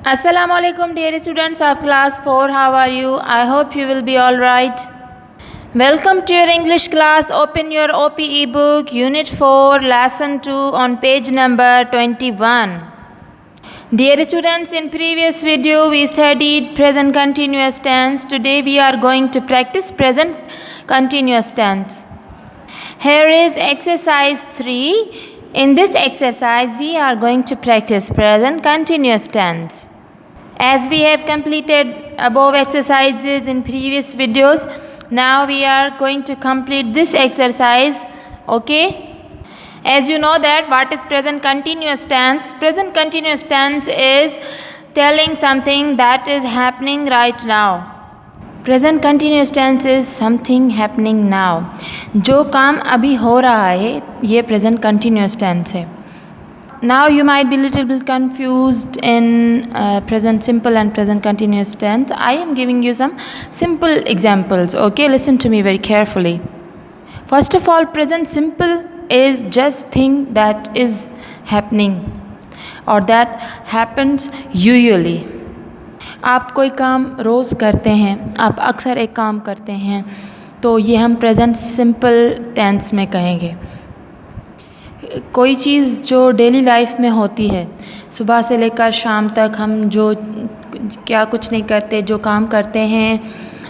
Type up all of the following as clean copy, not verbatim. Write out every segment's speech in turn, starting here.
Assalamu alaikum dear students of class 4. How are you? I hope you will be all right. Welcome to your English class. Open your OPE book, Unit 4, Lesson 2 on page number 21. Dear students, in previous video we studied present continuous tense. Today we are going to practice present continuous tense. Here is exercise 3. In this exercise we are going to practice present continuous tense. As we have completed above exercises in previous videos, now we are going to complete this exercise. Okay? As you know that what is present continuous tense? Present continuous tense is telling something that is happening right now. Present continuous tense is something happening now. जो काम अभी हो रहा है ये present continuous tense है. Now you might be little bit confused in present simple and present continuous tense. I am giving you some simple examples. Okay, listen to me very carefully. First of all, present simple is just thing that is happening or that happens usually. आप कोई काम रोज़ करते हैं, आप अक्सर एक काम करते हैं, तो ये हम प्रेजेंट सिंपल टेंस में कहेंगे. कोई चीज़ जो डेली लाइफ में होती है, सुबह से लेकर शाम तक हम जो क्या कुछ नहीं करते, जो काम करते हैं,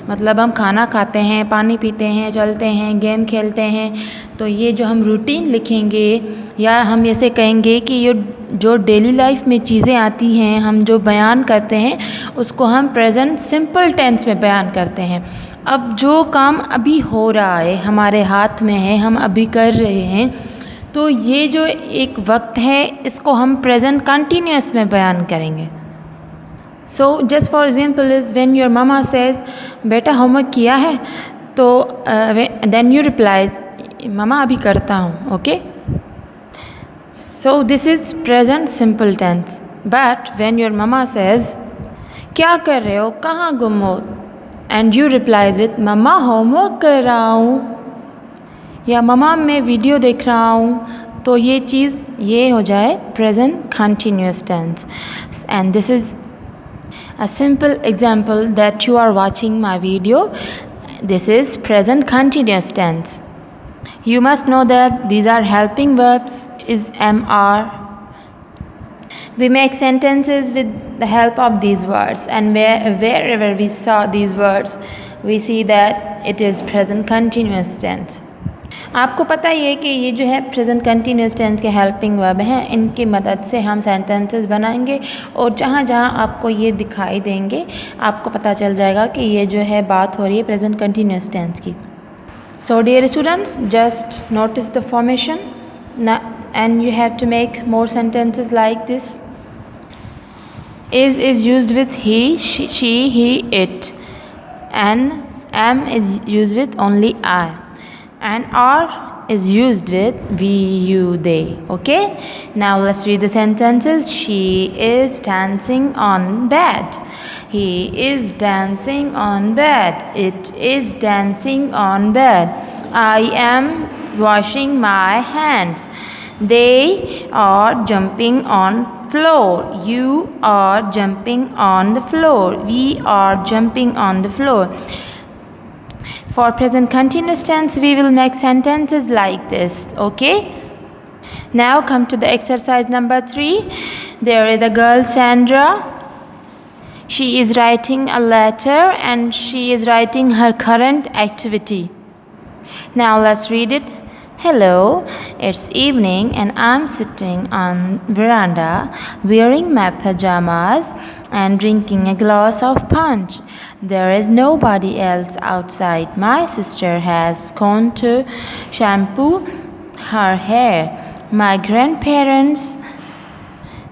मतलब हम खाना खाते हैं, पानी पीते हैं, चलते हैं, गेम खेलते हैं, तो ये जो हम रूटीन लिखेंगे या हम ऐसे कहेंगे कि ये जो डेली लाइफ में चीज़ें आती हैं, हम जो बयान करते हैं उसको हम प्रेजेंट सिंपल टेंस में बयान करते हैं. अब जो काम अभी हो रहा है, हमारे हाथ में है, हम अभी कर रहे हैं, तो ये जो एक वक्त है इसको हम प्रेजेंट कंटिन्यूस में बयान करेंगे. So just for example is when your mama says बेटा होमवर्क किया है, तो देन यू रिप्लाइज ममा अभी करता हूँ. Okay, so this is present simple tense. But when your mama says क्या कर रहे हो, कहाँ गुम हो, and you replies with mama homework कर रहा हूँ या ममा मैं वीडियो देख रहा हूँ, तो ये चीज़ ये हो जाए present continuous tense. And this is a simple example that you are watching my video. This is present continuous tense. You must know that these are helping verbs is MR. We make sentences with the help of these words, and wherever we saw these words we see that it is present continuous tense. आपको पता ही है कि ये जो है present continuous tense के helping verb हैं, इनकी मदद से हम सेंटेंसेस बनाएंगे और जहाँ जहाँ आपको ये दिखाई देंगे आपको पता चल जाएगा कि ये जो है बात हो रही है प्रेजेंट कंटिन्यूस टेंस की. So dear students, just notice the formation and you have to make more sentences like this. is used with he, she, he, it, and am is used with only I, and are is used with we, you, they. Okay, now let's read the sentences. She is dancing on bed. He is dancing on bed. It is dancing on bed. I am washing my hands. They are jumping on floor. You are jumping on the floor. We are jumping on the floor. For present continuous tense, we will make sentences like this. Okay? Now come to the exercise number 3. There is a girl, Sandra. She is writing a letter and she is writing her current activity. Now let's read it. Hello, it's evening and I'm sitting on veranda wearing my pajamas and drinking a glass of punch. There is nobody else outside. My sister has gone to shampoo her hair. My grandparents'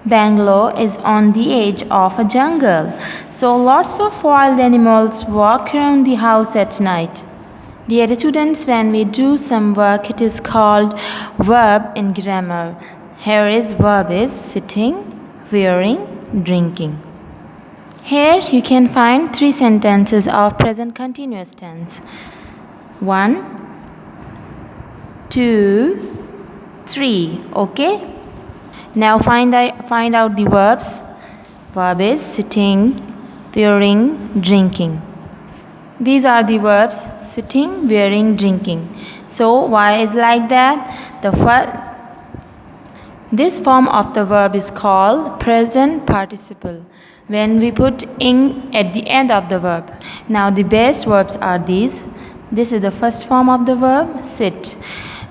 bungalow is on the edge of a jungle, so lots of wild animals walk around the house at night. Dear students, when we do some work, it is called verb in grammar. Here is verb is sitting, wearing, drinking. Here you can find 3 sentences of present continuous tense. 1, 2, 3. Okay? Now find out the verbs. Verb is sitting, wearing, drinking. These are the verbs sitting, wearing, drinking. So why is like that? This form of the verb is called present participle when we put ing at the end of the verb. Now the best verbs are these. This is the first form of the verb, sit.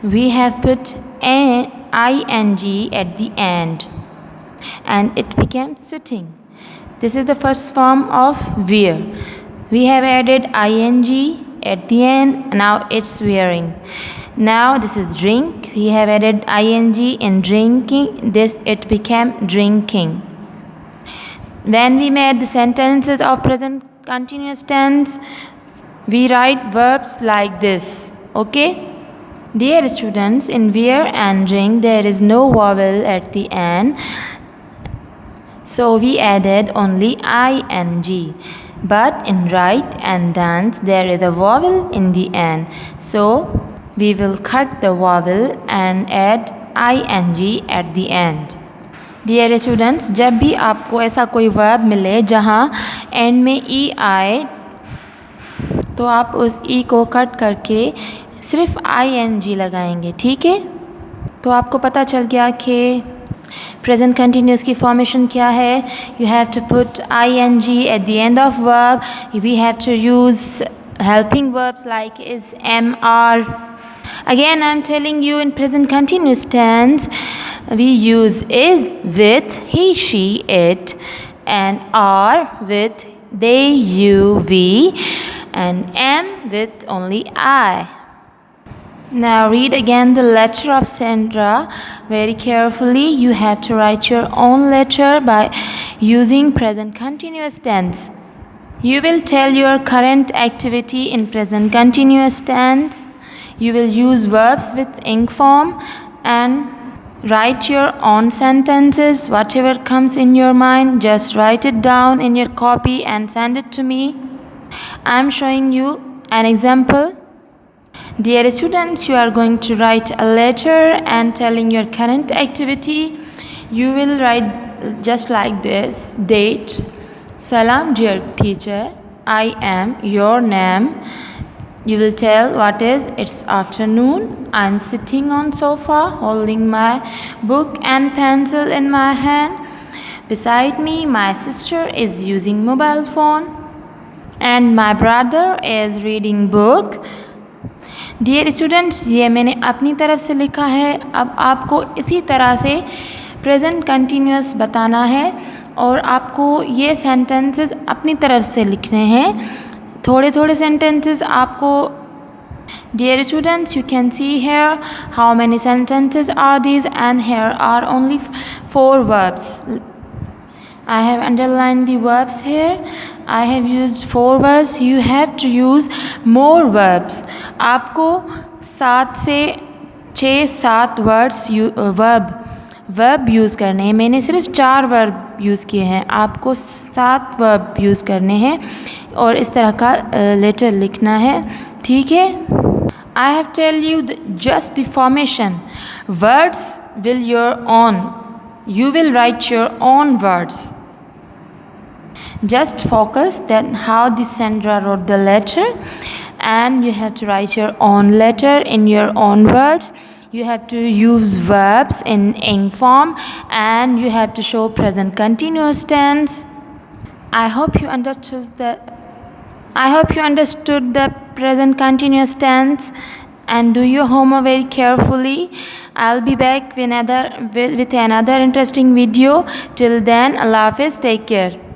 We have put ing at the end and it became sitting. This is the first form of wear. We have added ing at the end, now it's wearing. Now this is drink. We have added ing in drinking. It became drinking. When we made the sentences of present continuous tense, we write verbs like this. Okay? Dear students, in wear and drink there is no vowel at the end. So we added only ing. But in write and dance there is a vowel in the end. So we will cut the vowel and add ing at the end. Dear students, जब भी आपको ऐसा कोई verb मिले जहाँ end में e आए तो आप उस e को कट करके सिर्फ ing लगाएंगे, ठीक है? तो आपको पता चल गया कि present continuous की formation क्या है? You have to put ing at the end of verb. We have to use helping verbs like is, am, are. Again, I am telling you in present continuous tense, we use is with he, she, it, and are with they, you, we, and am with only I. Now read again the letter of Sandra very carefully. You have to write your own letter by using present continuous tense. You will tell your current activity in present continuous tense. You will use verbs with ing form and write your own sentences. Whatever comes in your mind, just write it down in your copy and send it to me. I am showing you an example. Dear students, you are going to write a letter and telling your current activity. You will write just like this. Date. Salam dear teacher, I am your name. You will tell what is. It's afternoon. I'm sitting on sofa holding my book and pencil in my hand. Beside me, my sister is using mobile phone and my brother is reading book. Dear students, ये मैंने अपनी तरफ से लिखा है. अब आपको इसी तरह से प्रेजेंट कंटिन्यूअस बताना है और आपको ये सेंटेंसेस अपनी तरफ से लिखने हैं. थोड़े थोड़े सेंटेंसेस आपको. Dear students, you can see here how many sentences are these, and here are only 4 verbs. I have underlined the verbs here. I have used 4 verbs. You have to use more verbs. आपको 7 से 6-7 words verb use करने हैं. मैंने सिर्फ 4 verb use किए हैं. आपको 7 verb use करने हैं और इस तरह का लेटर लिखना है, ठीक है? I have tell you just the formation. Words will your own. You will write your own words. Just focus that how the Sandra wrote the letter, and you have to write your own letter in your own words. You have to use verbs in ing form and you have to show present continuous tense. I hope you understood the present continuous tense and do your homework very carefully. I'll be back with another interesting video. Till then, Allah Hafiz, take care.